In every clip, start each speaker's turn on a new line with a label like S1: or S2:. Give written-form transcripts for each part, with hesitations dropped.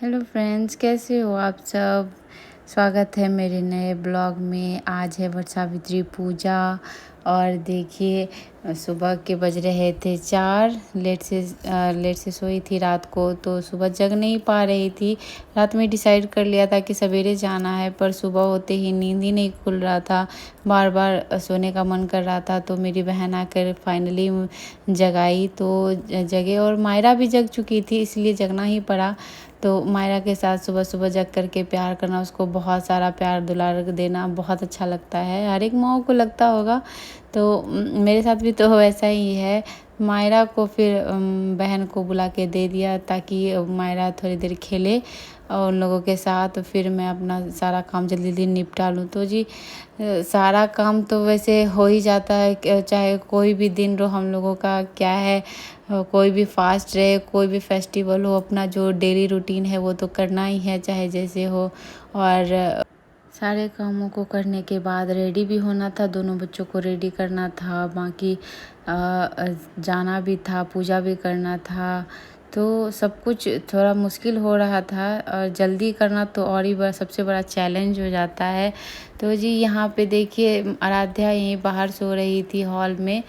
S1: Hello friends, कैसे हो आप सब। स्वागत है मेरे नए ब्लॉग में। आज है वट सावित्री पूजा और देखिए सुबह के बज रहे थे 4। लेट से सोई थी रात को, तो सुबह जग नहीं पा रही थी। रात में डिसाइड कर लिया था कि सवेरे जाना है, पर सुबह होते ही नींद ही नहीं खुल रहा था। बार बार सोने का मन कर रहा था, तो मेरी बहन आकर फाइनली जगाई तो जगे, और मायरा भी जग चुकी थी इसलिए जगना ही पड़ा। तो मायरा के साथ सुबह सुबह जग करके प्यार करना, उसको बहुत सारा प्यार दुलार देना बहुत अच्छा लगता है। हर एक माँ को लगता होगा, तो मेरे साथ भी तो वैसा ही है। मायरा को फिर बहन को बुला के दे दिया ताकि मायरा थोड़ी देर खेले और उन लोगों के साथ। फिर मैं अपना सारा काम जल्दी जल्दी निपटा लूँ। तो जी सारा काम तो वैसे हो ही जाता है, चाहे कोई भी दिन रो हम लोगों का क्या है, कोई भी फास्ट रहे, कोई भी फेस्टिवल हो, अपना जो डेली रूटीन है वो तो करना ही है, चाहे जैसे हो। और सारे कामों को करने के बाद रेडी भी होना था, दोनों बच्चों को रेडी करना था, बाकी जाना भी था, पूजा भी करना था। तो सब कुछ थोड़ा मुश्किल हो रहा था, और जल्दी करना तो और ही सबसे बड़ा चैलेंज हो जाता है। तो जी यहाँ पे देखिए आराध्या यहीं बाहर सो रही थी हॉल में।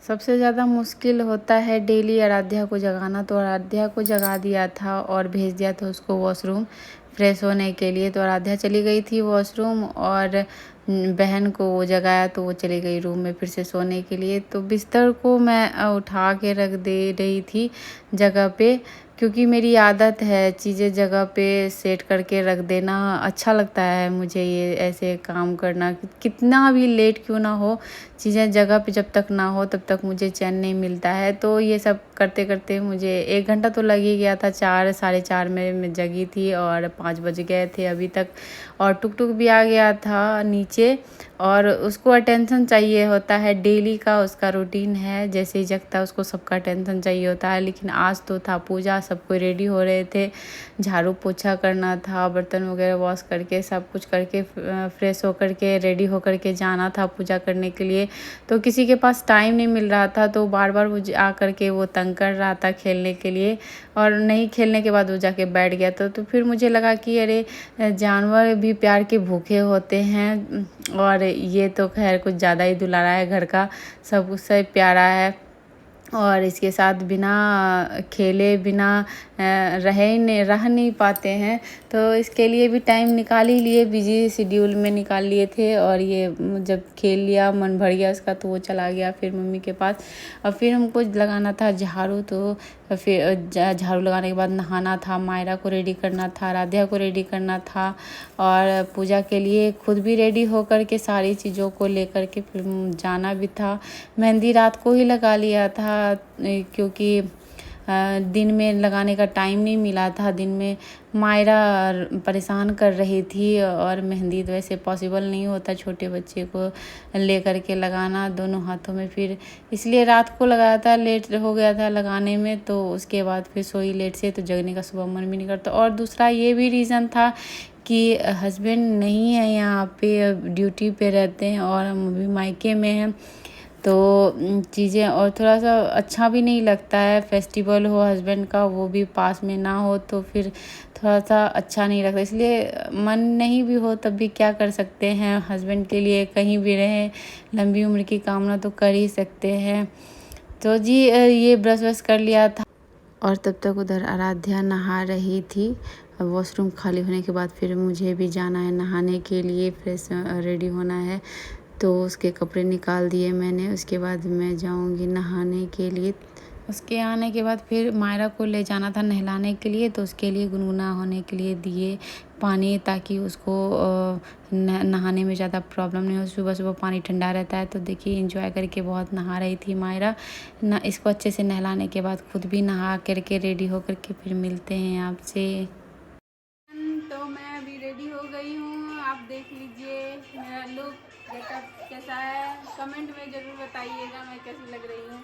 S1: सबसे ज़्यादा मुश्किल होता है डेली आराध्या को जगाना, तो आराध्या को जगा दिया था और भेज दिया था उसको वॉशरूम फ्रेश होने के लिए। तो आराध्या चली गई थी वॉशरूम, और बहन को वो जगाया तो वो चली गई रूम में फिर से सोने के लिए। तो बिस्तर को मैं उठा के रख दे रही थी जगह पे, क्योंकि मेरी आदत है चीज़ें जगह पे सेट करके रख देना। अच्छा लगता है मुझे ये ऐसे काम करना, कितना भी लेट क्यों ना हो, चीज़ें जगह पे जब तक ना हो तब तक मुझे चैन नहीं मिलता है। तो ये सब करते करते मुझे 1 घंटा तो लग ही गया था। 4 साढ़े 4 में मैं जगी थी और 5 बज गए थे अभी तक। और टुक टुक भी आ गया था नीचे, और उसको अटेंशन चाहिए होता है डेली का, उसका रूटीन है, जैसे ही जगता है उसको सबका अटेंशन चाहिए होता है। लेकिन आज तो था पूजा, सब कोई रेडी हो रहे थे, झाड़ू पोछा करना था, बर्तन वगैरह वॉश करके सब कुछ करके फ्रेश होकर के रेडी होकर के जाना था पूजा करने के लिए। तो किसी के पास टाइम नहीं मिल रहा था, तो बार बार मुझे आ कर के वो तंग कर रहा था खेलने के लिए, और नहीं खेलने के बाद वो जाके बैठ गया था। तो फिर मुझे लगा कि अरे जानवर भी प्यार के भूखे होते हैं, और ये तो खैर कुछ ज़्यादा ही दुलारा है, घर का सब उससे प्यारा है, और इसके साथ बिना खेले बिना रह नहीं पाते हैं। तो इसके लिए भी टाइम निकाल ही लिए, बिजी शेड्यूल में निकाल लिए थे। और ये जब खेल लिया, मन भर गया उसका, तो वो चला गया फिर मम्मी के पास। और फिर हमको लगाना था झाड़ू, तो फिर झाड़ू लगाने के बाद नहाना था, मायरा को रेडी करना था, राध्या को रेडी करना था, और पूजा के लिए खुद भी रेडी होकर के सारी चीज़ों को लेकर के फिर जाना भी था। मेहंदी रात को ही लगा लिया था, क्योंकि दिन में लगाने का टाइम नहीं मिला था। दिन में मायरा परेशान कर रही थी, और मेहंदी तो वैसे पॉसिबल नहीं होता छोटे बच्चे को ले कर के लगाना दोनों हाथों में, फिर इसलिए रात को लगाया था। लेट हो गया था लगाने में, तो उसके बाद फिर सोई लेट से, तो जगने का सुबह मन भी नहीं करता। और दूसरा ये भी रीज़न था कि हस्बैंड नहीं है यहाँ पे, ड्यूटी पे रहते हैं, और हम अभी मायके में हैं। तो चीज़ें और थोड़ा सा अच्छा भी नहीं लगता है, फेस्टिवल हो हस्बैंड का वो भी पास में ना हो तो फिर थोड़ा सा अच्छा नहीं लगता। इसलिए मन नहीं भी हो तब भी क्या कर सकते हैं, हस्बैंड के लिए कहीं भी रहें, लंबी उम्र की कामना तो कर ही सकते हैं। तो जी ये ब्रश व्रश कर लिया था, और तब तक उधर आराध्या नहा रही थी। अब वॉशरूम खाली होने के बाद फिर मुझे भी जाना है नहाने के लिए, फ्रेश रेडी होना है। तो उसके कपड़े निकाल दिए मैंने, उसके बाद मैं जाऊंगी नहाने के लिए। उसके आने के बाद फिर मायरा को ले जाना था नहलाने के लिए, तो उसके लिए गुनगुना होने के लिए दिए पानी, ताकि उसको नहाने में ज़्यादा प्रॉब्लम नहीं हो। सुबह सुबह पानी ठंडा रहता है, तो देखिए एंजॉय करके बहुत नहा रही थी मायरा ना। इसको अच्छे से नहलाने के बाद खुद भी नहा करके रेडी होकर के फिर मिलते हैं आपसे। तो मैं अभी रेडी हो गई हूँ, आप देख लीजिए मेरा लुक गेटअप कैसा है, कमेंट में ज़रूर बताइएगा मैं कैसी लग रही हूँ।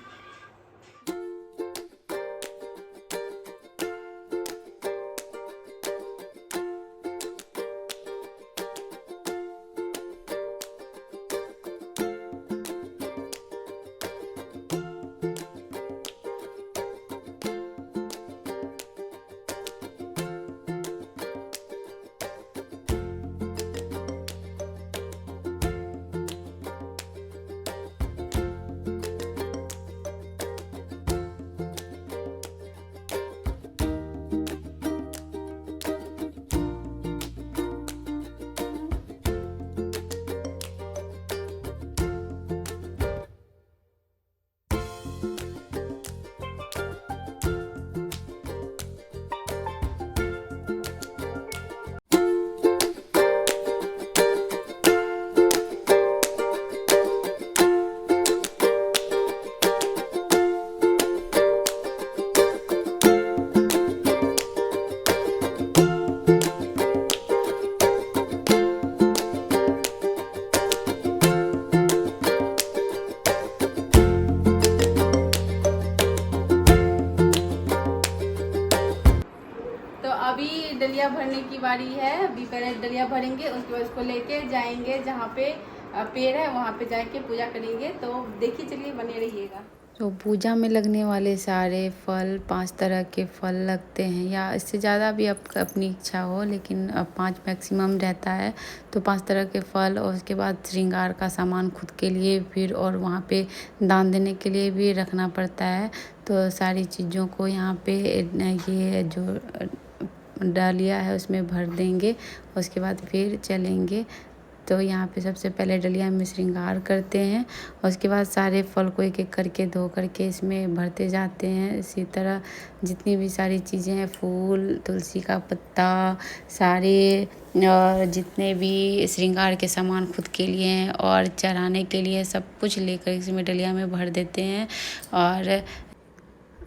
S2: डलिया भरने की बारी है। अभी पहले डलिया भरेंगे, उसके बाद उसको लेके जाएंगे जहाँ पे पेड़ है वहाँ पे जाके पूजा करेंगे। तो देखिए, चलिए बने रहिएगा।
S1: तो पूजा में लगने वाले सारे फल 5 तरह के फल लगते हैं, या इससे ज़्यादा भी आप अपनी इच्छा हो, लेकिन 5 मैक्सिमम रहता है। तो 5 तरह के फल, और उसके बाद श्रृंगार का सामान खुद के लिए, फिर और वहाँ पे दान देने के लिए भी रखना पड़ता है। तो सारी चीज़ों को यहाँ पे ये जो डालिया है उसमें भर देंगे, उसके बाद फिर चलेंगे। तो यहाँ पे सबसे पहले डलिया में श्रृंगार करते हैं, और उसके बाद सारे फल को एक एक करके धो करके इसमें भरते जाते हैं। इसी तरह जितनी भी सारी चीज़ें हैं, फूल, तुलसी का पत्ता, सारे और जितने भी श्रृंगार के सामान खुद के लिए हैं और चढ़ाने के लिए, सब कुछ लेकर इसमें डलिया में भर देते हैं। और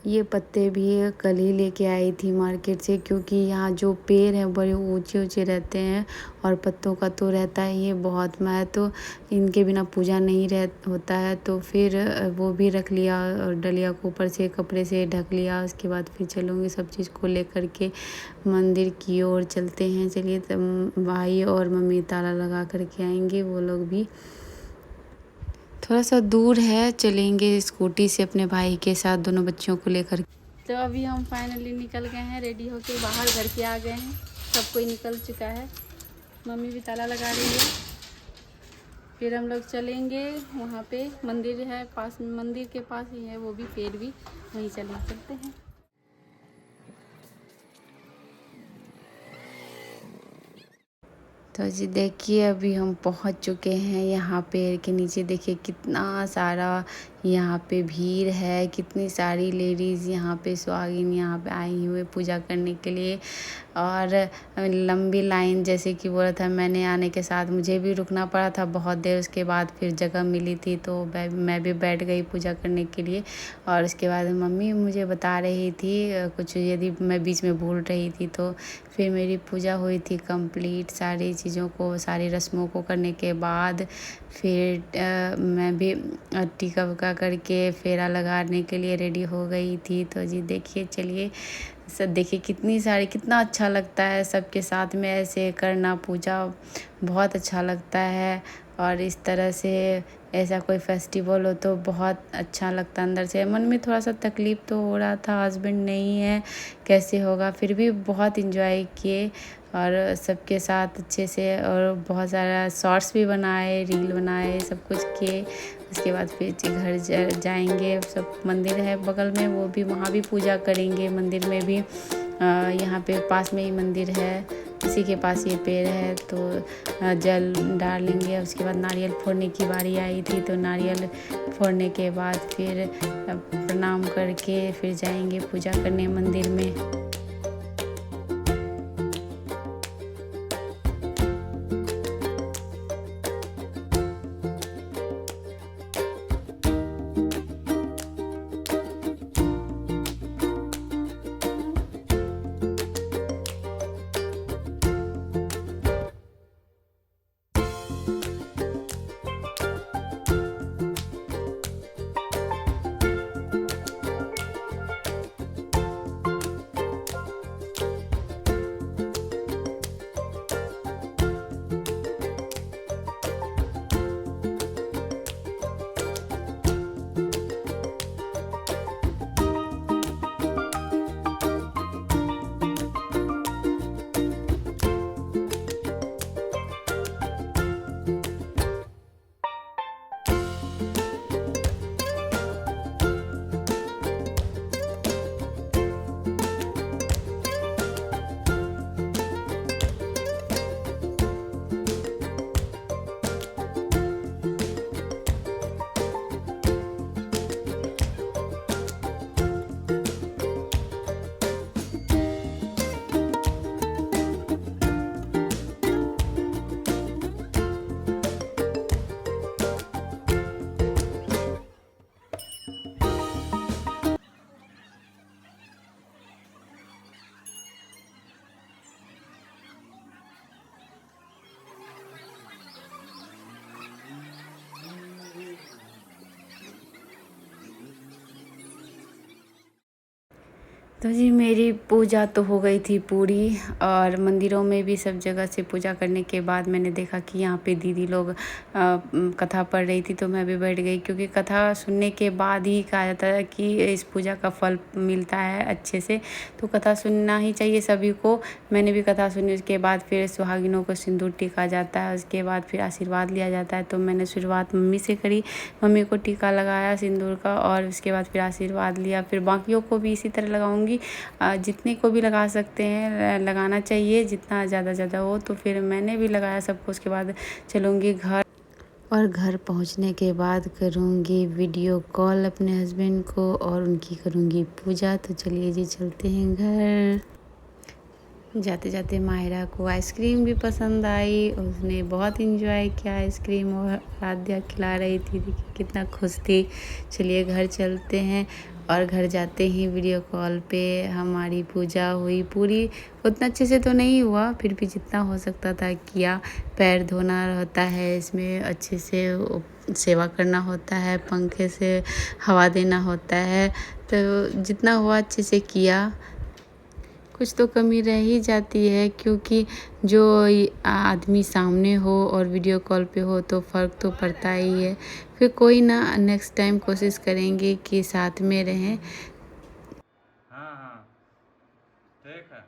S1: ये पत्ते भी कल ही लेके आई थी मार्केट से, क्योंकि यहाँ जो पेड़ हैं बड़े ऊंचे ऊंचे रहते हैं, और पत्तों का तो रहता है ये बहुत महत्व, तो इनके बिना पूजा नहीं होता है। तो फिर वो भी रख लिया और डलिया को ऊपर से कपड़े से ढक लिया। उसके बाद फिर चलूँगी सब चीज़ को लेकर के मंदिर की ओर चलते हैं। चलिए, तब भाई और मम्मी ताला लगा करके आएंगे, वो लोग भी। थोड़ा सा दूर है, चलेंगे स्कूटी से अपने भाई के साथ, दोनों बच्चों को लेकर।
S2: तो अभी हम फाइनली निकल गए हैं, रेडी होके बाहर घर के आ गए हैं। सब कोई निकल चुका है, मम्मी भी ताला लगा रही है। फिर हम लोग चलेंगे, वहाँ पे मंदिर है पास में, मंदिर के पास ही है वो भी, पेड़ भी, वहीं चलते हैं।
S1: तो जी देखिए, अभी हम पहुंच चुके हैं यहाँ पेड़ के नीचे। देखिए कितना सारा यहाँ पे भीड़ है, कितनी सारी लेडीज़ यहाँ पे सुहागिन यहाँ पे आई हुई पूजा करने के लिए। और लंबी लाइन, जैसे कि बोला था, मैंने आने के साथ मुझे भी रुकना पड़ा था बहुत देर। उसके बाद फिर जगह मिली थी तो मैं भी बैठ गई पूजा करने के लिए। और उसके बाद मम्मी मुझे बता रही थी कुछ, यदि मैं बीच में भूल रही थी तो। फिर मेरी पूजा हुई थी कंप्लीट, सारी चीज़ों को, सारी रस्मों को करने के बाद फिर मैं भी टीका उका करके फेरा लगाने के लिए रेडी हो गई थी। तो जी देखिए, चलिए सब देखिए कितनी सारी, कितना अच्छा लगता है सबके साथ में ऐसे करना पूजा, बहुत अच्छा लगता है। और इस तरह से ऐसा कोई फेस्टिवल हो तो बहुत अच्छा लगता है अंदर से। मन में थोड़ा सा तकलीफ़ तो हो रहा था, हस्बैंड नहीं है, कैसे होगा, फिर भी बहुत इन्जॉय किए और सबके साथ अच्छे से। और बहुत सारा शॉर्ट्स भी बनाए, रील बनाए, सब कुछ किए। उसके बाद फिर घर जाएंगे। सब मंदिर है बगल में, वो भी, वहाँ भी पूजा करेंगे मंदिर में भी। यहाँ पे पास में ही मंदिर है, इसी के पास ये पेड़ है। तो जल डालेंगे। उसके बाद नारियल फोड़ने की बारी आई थी, तो नारियल फोड़ने के बाद फिर प्रणाम करके फिर जाएंगे पूजा करने मंदिर में। तो जी मेरी पूजा तो हो गई थी पूरी, और मंदिरों में भी सब जगह से पूजा करने के बाद मैंने देखा कि यहाँ पे दीदी लोग कथा पढ़ रही थी, तो मैं भी बैठ गई, क्योंकि कथा सुनने के बाद ही कहा जाता है कि इस पूजा का फल मिलता है अच्छे से, तो कथा सुनना ही चाहिए सभी को। मैंने भी कथा सुनी, उसके बाद फिर सुहागिनों को सिंदूर टीका जाता है, उसके बाद फिर आशीर्वाद लिया जाता है। तो मैंने शुरुआत मम्मी से करी, मम्मी को टीका लगाया सिंदूर का, और उसके बाद फिर आशीर्वाद लिया। फिर बाकियों को भी इसी तरह लगाऊंगी, जितने को भी लगा सकते हैं लगाना चाहिए, जितना ज़्यादा हो। तो फिर मैंने भी लगाया सबको, उसके बाद चलूँगी घर, और घर पहुंचने के बाद करूंगी वीडियो कॉल अपने हस्बैंड को और उनकी करूंगी पूजा। तो चलिए जी चलते हैं घर। जाते जाते माहिरा को आइसक्रीम भी पसंद आई, उसने बहुत इंजॉय किया आइसक्रीम, और आराध्या खिला रही थी, देखिए कितना खुश थी। चलिए घर चलते हैं, और घर जाते ही वीडियो कॉल पे हमारी पूजा हुई पूरी। उतना अच्छे से तो नहीं हुआ, फिर भी जितना हो सकता था किया। पैर धोना होता है इसमें, अच्छे से सेवा करना होता है, पंखे से हवा देना होता है, तो जितना हुआ अच्छे से किया। कुछ तो कमी रह ही जाती है, क्योंकि जो आदमी सामने हो और वीडियो कॉल पे हो तो फ़र्क तो पड़ता ही है। फिर कोई ना, नेक्स्ट टाइम कोशिश करेंगे कि साथ में रहें।
S3: हाँ हाँ ठीक है।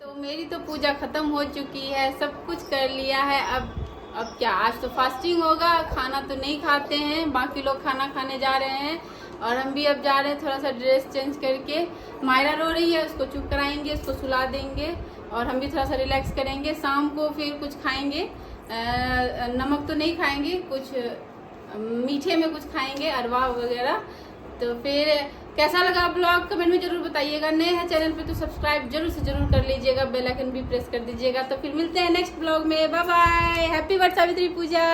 S2: तो मेरी तो पूजा खत्म हो चुकी है, सब कुछ कर लिया है। अब क्या, आज तो फास्टिंग होगा, खाना तो नहीं खाते हैं, बाकी लोग खाना खाने जा रहे हैं, और हम भी अब जा रहे हैं थोड़ा सा ड्रेस चेंज करके। मायरा रो रही है, उसको चुप कराएंगे, उसको सुला देंगे, और हम भी थोड़ा सा रिलैक्स करेंगे। शाम को फिर कुछ खाएंगे, नमक तो नहीं खाएंगे, कुछ मीठे में कुछ खाएंगे, अरवा वगैरह। तो फिर कैसा लगा ब्लॉग कमेंट में जरूर बताइएगा। नए हैं चैनल पे तो सब्सक्राइब जरूर से जरूर कर लीजिएगा, बेल आइकन भी प्रेस कर दीजिएगा। तो फिर मिलते हैं नेक्स्ट ब्लॉग में, bye bye, happy Vat Savitri पूजा।